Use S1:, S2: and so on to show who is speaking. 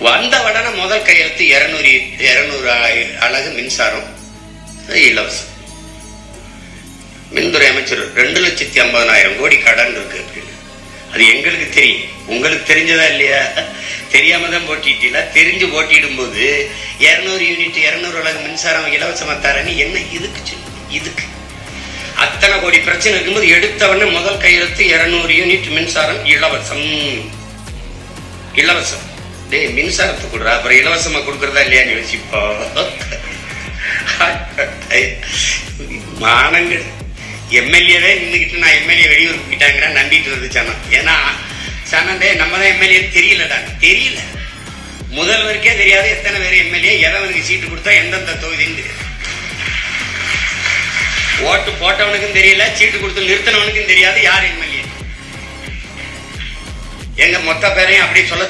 S1: வந்த உடனே முதல் கையெழுத்து 200 அலகு மின்சாரம் இலவசம். மின்துறை அமைச்சர் 2,50,000 கோடி கடன் இருக்கு அப்படின்னு. அது எங்களுக்கு தெரியும், உங்களுக்கு தெரிஞ்சதா இல்லையா? தெரியாம தான் போட்டிட்டீங்களா? தெரிஞ்சு போட்டிடும் போது 200 யூனிட் 200 அலகு மின்சாரம் இலவசமா தரேன்னு என்ன இதுக்கு சொல்லு? இதுக்கு அத்தனை கோடி பிரச்சனை இருக்கும்போது எடுத்தவொடனே முதல் கையெழுத்து 200 யூனிட் மின்சாரம் இலவசம். இலவசம் மின்சாரத்துக்கு கொடுறா, அப்புறம் இலவசமா கொடுக்கறதா இல்லையான்னு யோசிப்போ. மானங்கள் எம்எல்ஏவே நின்றுக்கிட்டு நான் எம்எல்ஏ வெளியூர் போயிட்டாங்கிற நம்பிட்டு வருது சனம். ஏன்னா சனந்தே நம்ம தான் எம்எல்ஏ தெரியலடா, தெரியல. முதல்வருக்கே தெரியாது எத்தனை பேர் எம்எல்ஏ, எவனுக்கு சீட்டு கொடுத்தா எந்தெந்த தொகுதின்னு தெரியாது. ஓட்டு போட்டவனுக்கும் தெரியல, சீட்டு கொடுத்து நிறுத்தினவனுக்கும் தெரியாது யார் எம்எல்ஏ. எங்க மொத்த பேரையும் அப்படி சொல்ல